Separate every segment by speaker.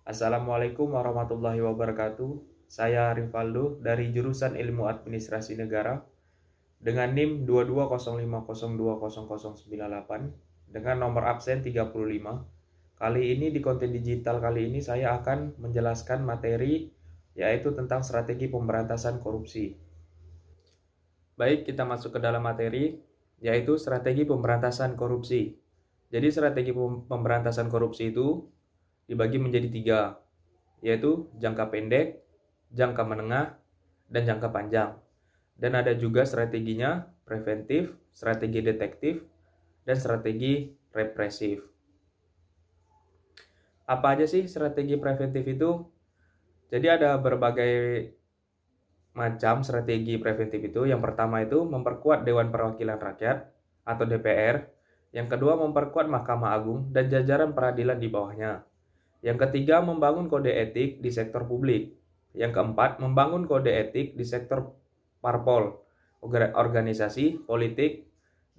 Speaker 1: Assalamualaikum warahmatullahi wabarakatuh. Saya Rivaldo dari jurusan Ilmu Administrasi Negara dengan NIM 22050200098 dengan nomor absen 35. Kali ini di konten digital kali ini saya akan menjelaskan materi yaitu tentang strategi pemberantasan korupsi. Baik, kita masuk ke dalam materi yaitu strategi pemberantasan korupsi. Jadi strategi pemberantasan korupsi itu dibagi menjadi 3, yaitu jangka pendek, jangka menengah, dan jangka panjang. Dan ada juga strateginya preventif, strategi detektif, dan strategi represif. Apa aja sih strategi preventif itu? Jadi ada berbagai macam strategi preventif itu. Yang pertama itu memperkuat Dewan Perwakilan Rakyat atau DPR. Yang kedua memperkuat Mahkamah Agung dan jajaran peradilan di bawahnya. Yang ketiga, membangun kode etik di sektor publik. Yang keempat, membangun kode etik di sektor parpol, organisasi, politik,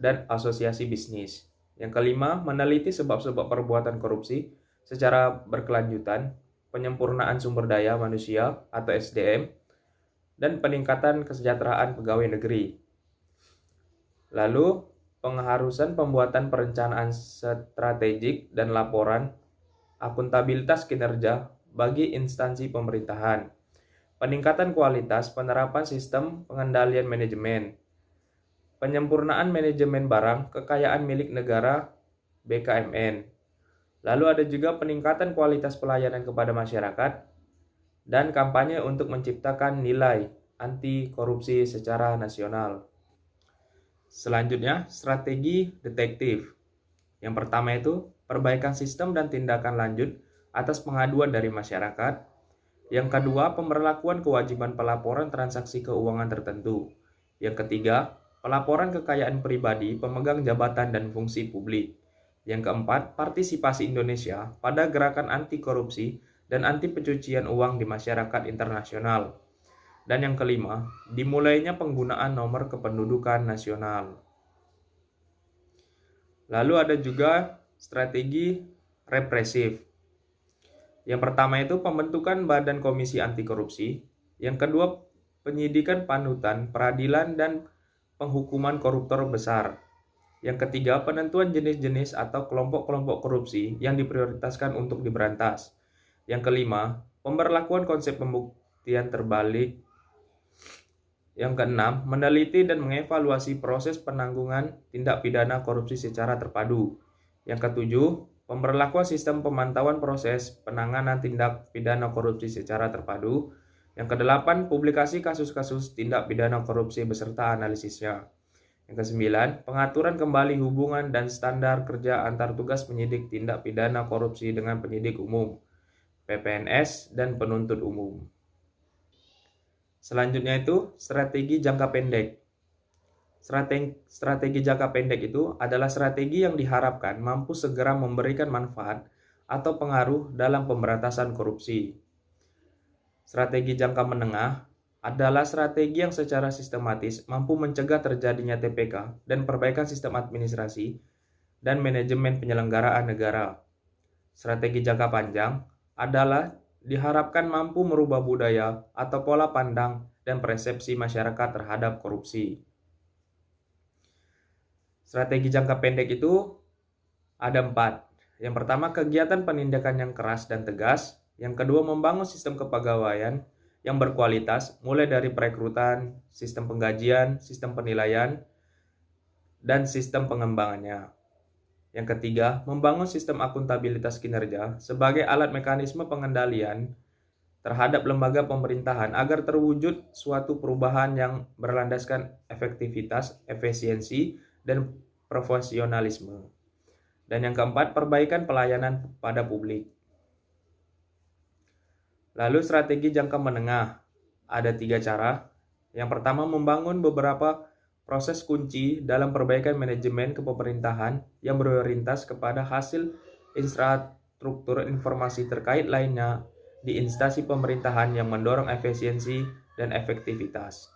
Speaker 1: dan asosiasi bisnis. Yang kelima, meneliti sebab-sebab perbuatan korupsi secara berkelanjutan, penyempurnaan sumber daya manusia atau SDM, dan peningkatan kesejahteraan pegawai negeri. Lalu, pengharusan pembuatan perencanaan strategik dan laporan akuntabilitas kinerja bagi instansi pemerintahan, peningkatan kualitas penerapan sistem pengendalian manajemen, penyempurnaan manajemen barang kekayaan milik negara BKMN. Lalu ada juga peningkatan kualitas pelayanan kepada masyarakat dan kampanye untuk menciptakan nilai anti korupsi secara nasional. Selanjutnya, strategi detektif. Yang pertama itu perbaikan sistem dan tindakan lanjut atas pengaduan dari masyarakat. Yang kedua, pemberlakuan kewajiban pelaporan transaksi keuangan tertentu. Yang ketiga, pelaporan kekayaan pribadi pemegang jabatan dan fungsi publik. Yang keempat, partisipasi Indonesia pada gerakan anti korupsi dan anti pencucian uang di masyarakat internasional. Dan yang kelima, dimulainya penggunaan nomor kependudukan nasional. Lalu ada juga strategi represif. Yang pertama itu pembentukan Badan Komisi Anti Korupsi. Yang kedua, penyidikan panutan, peradilan, dan penghukuman koruptor besar. Yang ketiga, penentuan jenis-jenis atau kelompok-kelompok korupsi yang diprioritaskan untuk diberantas. Yang kelima, pemberlakuan konsep pembuktian terbalik. Yang keenam, meneliti dan mengevaluasi proses penanggungan tindak pidana korupsi secara terpadu. Yang ketujuh, pemberlakuan sistem pemantauan proses penanganan tindak pidana korupsi secara terpadu. Yang kedelapan, publikasi kasus-kasus tindak pidana korupsi beserta analisisnya. Yang kesembilan, pengaturan kembali hubungan dan standar kerja antar tugas penyidik tindak pidana korupsi dengan penyidik umum, PPNS, dan penuntut umum. Selanjutnya itu strategi jangka pendek. Strategi jangka pendek itu adalah strategi yang diharapkan mampu segera memberikan manfaat atau pengaruh dalam pemberantasan korupsi. Strategi jangka menengah adalah strategi yang secara sistematis mampu mencegah terjadinya TPK dan perbaikan sistem administrasi dan manajemen penyelenggaraan negara. Strategi jangka panjang adalah diharapkan mampu merubah budaya atau pola pandang dan persepsi masyarakat terhadap korupsi. Strategi jangka pendek itu ada 4. Yang pertama, kegiatan penindakan yang keras dan tegas. Yang kedua, membangun sistem kepegawaian yang berkualitas, mulai dari perekrutan, sistem penggajian, sistem penilaian, dan sistem pengembangannya. Yang ketiga, membangun sistem akuntabilitas kinerja sebagai alat mekanisme pengendalian terhadap lembaga pemerintahan agar terwujud suatu perubahan yang berlandaskan efektivitas, efisiensi, dan profesionalisme. Dan yang keempat, perbaikan pelayanan pada publik. Lalu strategi jangka menengah, ada 3 cara. Yang pertama, membangun beberapa proses kunci dalam perbaikan manajemen kepemerintahan yang berorientasi kepada hasil infrastruktur informasi terkait lainnya di instansi pemerintahan yang mendorong efisiensi dan efektivitas.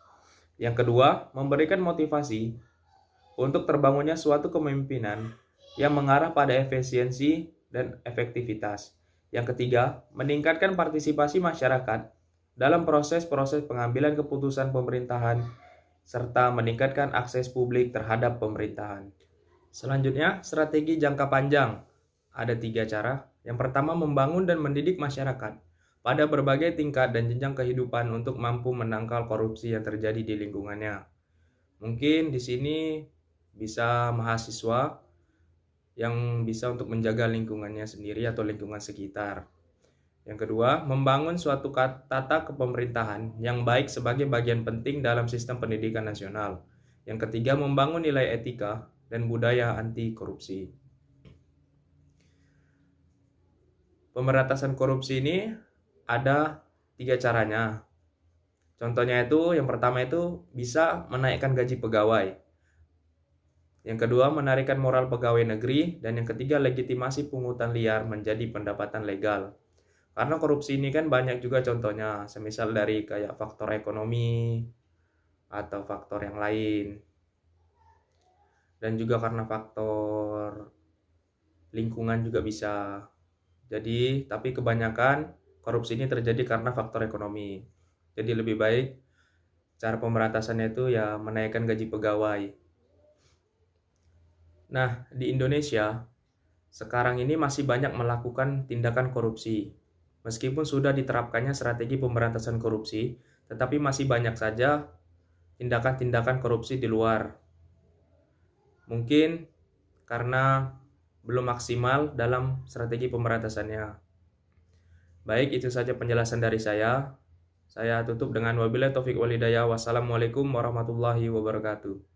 Speaker 1: Yang kedua, memberikan motivasi untuk terbangunnya suatu kepemimpinan yang mengarah pada efisiensi dan efektivitas. Yang ketiga, meningkatkan partisipasi masyarakat dalam proses-proses pengambilan keputusan pemerintahan serta meningkatkan akses publik terhadap pemerintahan. Selanjutnya, strategi jangka panjang. Ada 3 cara. Yang pertama, membangun dan mendidik masyarakat pada berbagai tingkat dan jenjang kehidupan untuk mampu menangkal korupsi yang terjadi di lingkungannya. Mungkin di sini bisa mahasiswa yang bisa untuk menjaga lingkungannya sendiri atau lingkungan sekitar. Yang kedua, membangun suatu tata kepemerintahan yang baik sebagai bagian penting dalam sistem pendidikan nasional. Yang ketiga, membangun nilai etika dan budaya anti korupsi. Pemberantasan korupsi ini ada 3 caranya. Contohnya itu, yang pertama itu bisa menaikkan gaji pegawai. Yang kedua, menarikkan moral pegawai negeri. Dan yang ketiga, legitimasi pungutan liar menjadi pendapatan legal. Karena korupsi ini kan banyak juga contohnya, semisal dari kayak faktor ekonomi atau faktor yang lain. Dan juga karena faktor lingkungan juga bisa. Jadi, tapi kebanyakan korupsi ini terjadi karena faktor ekonomi. Jadi lebih baik cara pemberantasannya itu ya menaikkan gaji pegawai. Nah, di Indonesia sekarang ini masih banyak melakukan tindakan korupsi. Meskipun sudah diterapkannya strategi pemberantasan korupsi, tetapi masih banyak saja tindakan-tindakan korupsi di luar. Mungkin karena belum maksimal dalam strategi pemberantasannya. Baik, itu saja penjelasan dari saya. Saya tutup dengan wabillahi taufik wal hidayah. Wassalamualaikum warahmatullahi wabarakatuh.